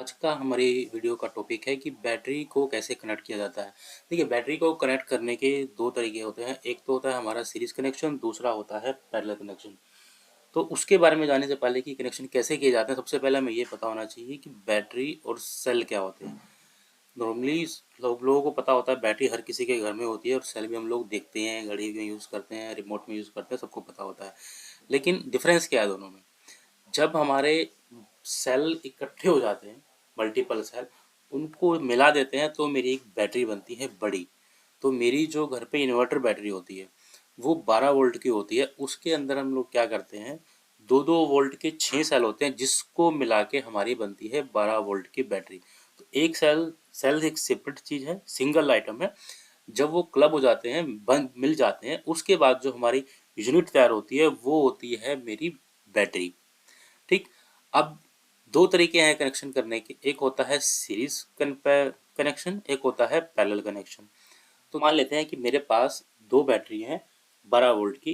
आज का हमारी वीडियो का टॉपिक है कि बैटरी को कैसे कनेक्ट किया जाता है। देखिए, बैटरी को कनेक्ट करने के दो तरीके होते हैं। एक तो होता है हमारा सीरीज कनेक्शन, दूसरा होता है पैरेलल कनेक्शन। तो उसके बारे में जानने से पहले कि कनेक्शन कैसे किए जाते हैं, सबसे पहले हमें ये पता होना चाहिए कि बैटरी और सेल क्या होते हैं। नॉर्मली लोगों को पता होता है बैटरी हर किसी के घर में होती है और सेल भी हम लोग देखते हैं, घड़ी में यूज़ करते हैं, रिमोट में यूज़ करते हैं, सबको पता होता है। लेकिन डिफरेंस क्या है दोनों में? जब हमारे सेल इकट्ठे हो जाते हैं, मल्टीपल सेल, उनको मिला देते हैं तो मेरी एक बैटरी बनती है बड़ी। तो मेरी जो घर पे इन्वर्टर बैटरी होती है वो 12 वोल्ट की होती है। उसके अंदर हम लोग क्या करते हैं, 2-2 वोल्ट के 6 सेल होते हैं जिसको मिला के हमारी बनती है 12 वोल्ट की बैटरी। तो एक सेल एक सेपरेट चीज़ है, सिंगल आइटम है। जब वो क्लब हो जाते हैं, बन मिल जाते हैं, उसके बाद जो हमारी यूनिट तैयार होती है वो होती है मेरी बैटरी। ठीक। अब दो तरीके हैं कनेक्शन करने के, एक होता है सीरीज कनेक्शन, एक होता है पैरेलल कनेक्शन। तो मान लेते हैं कि मेरे पास दो बैटरी हैं 12 वोल्ट की।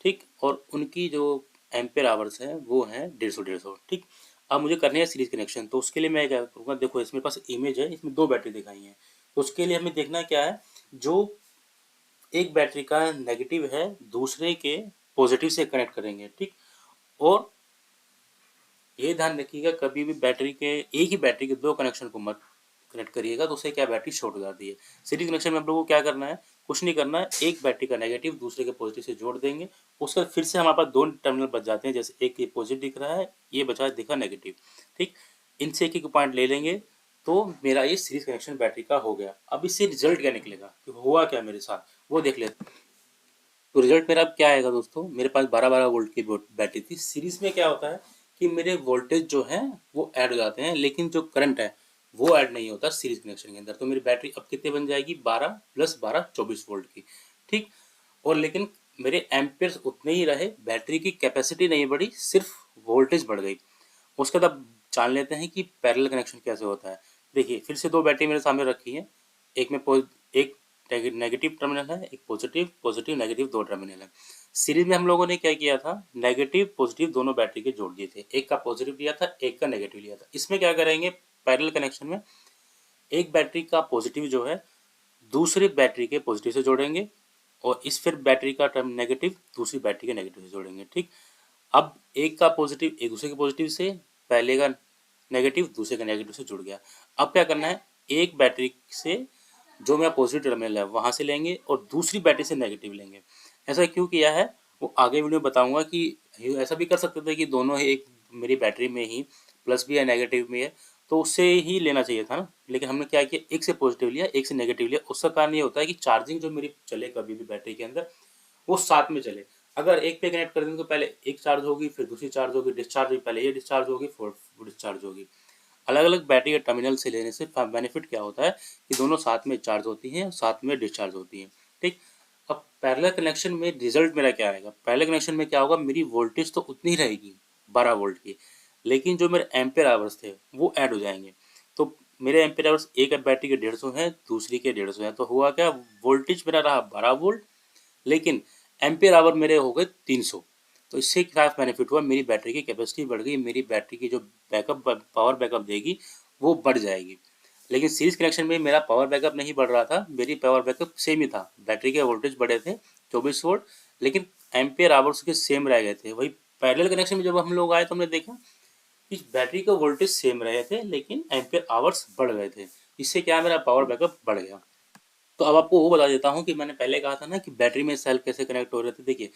ठीक। और उनकी जो एम्पेयर आवर्स हैं वो हैं 150-150। ठीक। अब मुझे करने हैं सीरीज कनेक्शन, तो उसके लिए मैं क्या करूँगा, देखो इसमें पास इमेज है, इसमें दो बैटरी दिखाई हैं। तो उसके लिए हमें देखना क्या है, जो एक बैटरी का नेगेटिव है दूसरे के पॉजिटिव से कनेक्ट करेंगे। ठीक। और ये ध्यान रखिएगा, कभी भी बैटरी के एक ही बैटरी के दो कनेक्शन को मत कनेक्ट करिएगा, तो उससे क्या बैटरी शॉर्ट हो जाती है। सीरीज कनेक्शन में आप लोगों को क्या करना है, कुछ नहीं करना है, एक बैटरी का नेगेटिव दूसरे के पॉजिटिव से जोड़ देंगे। उसका फिर से हमारे पास दो टर्मिनल बच जाते हैं, जैसे एक ये पॉजिटिव दिख रहा है, ये बचा दिखा नेगेटिव। ठीक। इनसे एक एक पॉइंट ले लेंगे तो मेरा ये सीरीज कनेक्शन बैटरी का हो गया। अब इससे रिजल्ट क्या निकलेगा कि हुआ क्या मेरे साथ, वो देख लेते हैं। तो रिजल्ट मेरा अब क्या आएगा दोस्तों, मेरे पास 12-12 वोल्ट की बैटरी थी। सीरीज में क्या होता है कि मेरे वोल्टेज जो है वो ऐड हो जाते हैं, लेकिन जो करंट है वो ऐड नहीं होता सीरीज कनेक्शन के अंदर। तो मेरी बैटरी अब कितने बन जाएगी, 12 + 12 24 वोल्ट की। ठीक। और लेकिन मेरे एम्पेयर्स उतने ही रहे, बैटरी की कैपेसिटी नहीं बढ़ी, सिर्फ वोल्टेज बढ़ गई। उसके बाद अब जान लेते हैं कि पैरेलल कनेक्शन कैसे होता है। देखिए, फिर से दो बैटरी मेरे सामने रखी है, एक में एक नेगेटिव टर्मिनल है, एक पॉजिटिव, पॉजिटिव नेगेटिव दो टर्मिनल है। सीरीज में हम लोगों ने क्या किया था, नेगेटिव पॉजिटिव दोनों बैटरी के जोड़ दिए थे, एक का पॉजिटिव लिया था, एक का नेगेटिव लिया था। इसमें क्या करेंगे, पैरेलल कनेक्शन में एक बैटरी का पॉजिटिव जो है दूसरी बैटरी के पॉजिटिव से जोड़ेंगे, और इस फिर बैटरी का टर्म नेगेटिव दूसरी बैटरी के नेगेटिव से जोड़ेंगे। ठीक। अब एक का पॉजिटिव एक दूसरे के पॉजिटिव से, पहले का नेगेटिव दूसरे के नेगेटिव से जुड़ गया। अब क्या करना है, एक बैटरी से जो मेरा पॉजिटिव टर्मिनल है वहां से लेंगे और दूसरी बैटरी से नेगेटिव लेंगे। ऐसा क्यों किया है वो आगे वीडियो में बताऊंगा कि ऐसा भी कर सकते थे कि दोनों ही एक मेरी बैटरी में ही प्लस भी है नेगेटिव भी है, तो उससे ही लेना चाहिए था ना। लेकिन हमने क्या किया, एक से पॉजिटिव लिया एक से नेगेटिव लिया। उसका कारण ये होता है कि चार्जिंग जो मेरी चले कभी भी बैटरी के अंदर वो साथ में चले। अगर एक पे कनेक्ट कर देंगे तो पहले एक चार्ज होगी, फिर दूसरी चार्ज होगी, डिस्चार्ज होगी, पहले ये डिस्चार्ज होगी, फिर डिस्चार्ज होगी। अलग अलग बैटरी के टर्मिनल से लेने से बेनिफिट क्या होता है कि दोनों साथ में चार्ज होती हैं, साथ में डिस्चार्ज होती हैं। ठीक। अब पैरेलल कनेक्शन में रिजल्ट मेरा क्या आएगा, पैरेलल कनेक्शन में क्या होगा, मेरी वोल्टेज तो उतनी ही रहेगी 12 वोल्ट की, लेकिन जो मेरे एम्पेयर आवर्स थे वो ऐड हो जाएंगे। तो मेरे एम्पेयर आवर्स एक बैटरी के 150 हैं, दूसरी के 150 हैं, तो हुआ क्या, वोल्टेज मेरा रहा 12 वोल्ट, लेकिन एम्पेयर आवर मेरे हो गए 300। तो इससे क्या बेनिफिट हुआ, मेरी बैटरी की कैपेसिटी बढ़ गई, मेरी बैटरी की जो बैकअप पावर बैकअप देगी वो बढ़ जाएगी। लेकिन सीरीज कनेक्शन में मेरा पावर बैकअप नहीं बढ़ रहा था, मेरी पावर बैकअप सेम ही था, बैटरी के वोल्टेज बढ़े थे 24 वोल्ट, लेकिन एम्पेयर आवर्स के सेम रह गए थे। वही पैरेलल कनेक्शन में जब हम लोग आए तो हमने देखा कि बैटरी का वोल्टेज सेम रहे थे लेकिन एम्पेयर आवर्स बढ़ गए थे। इससे क्या मेरा पावर बैकअप बढ़ गया। तो अब आपको वो बता देता हूँ कि मैंने पहले कहा था ना कि बैटरी में सेल कैसे कनेक्ट हो रहे थे। देखिए,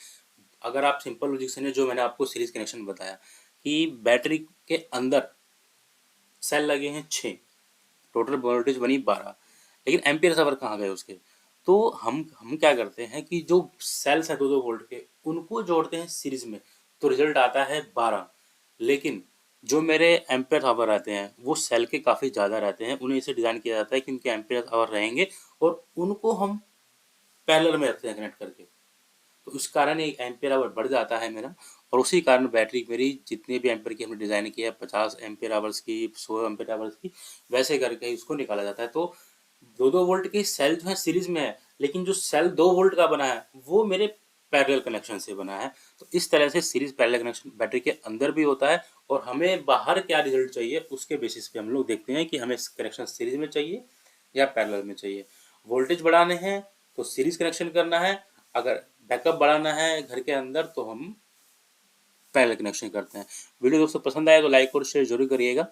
अगर आप सिंपल लॉजिक से जो मैंने आपको सीरीज कनेक्शन बताया कि बैटरी के अंदर सेल लगे हैं 6, टोटल वोल्टेज बनी 12, लेकिन एम्पियर आवर कहाँ गए उसके। तो हम क्या करते हैं कि जो सेल्स हैं 2-2 वोल्ट के उनको जोड़ते हैं सीरीज में, तो रिजल्ट आता है 12। लेकिन जो मेरे एम्पियर आवर आते हैं वो सेल के काफ़ी ज़्यादा रहते हैं, उन्हें इसे डिज़ाइन किया जाता है कि उनके एम्पियर आवर रहेंगे और उनको हम पैरेलल में रखते हैं कनेक्ट करके। तो उस कारण एक एम्पियर आवर बढ़ जाता है मेरा, और उसी कारण बैटरी मेरी जितने भी एम्पियर की हमने डिज़ाइन किया है, 50 एम्पियर आवर्स की, 100 एम्पियर आवर्स की, वैसे करके उसको निकाला जाता है। तो 2-2 वोल्ट के सेल जो है सीरीज में है, लेकिन जो सेल 2 वोल्ट का बना है वो मेरे पैरेलल कनेक्शन से बना है। तो इस तरह से सीरीज पैरेलल कनेक्शन बैटरी के अंदर भी होता है और हमें बाहर क्या रिजल्ट चाहिए उसके बेसिस पे हम लोग देखते हैं कि हमें कनेक्शन सीरीज में चाहिए या पैरेलल में चाहिए। वोल्टेज बढ़ाने हैं तो सीरीज कनेक्शन करना है, अगर बैकअप बढ़ाना है घर के अंदर तो हम पैरेलल कनेक्शन करते हैं। वीडियो दोस्तों पसंद आए तो लाइक और शेयर जरूर करिएगा।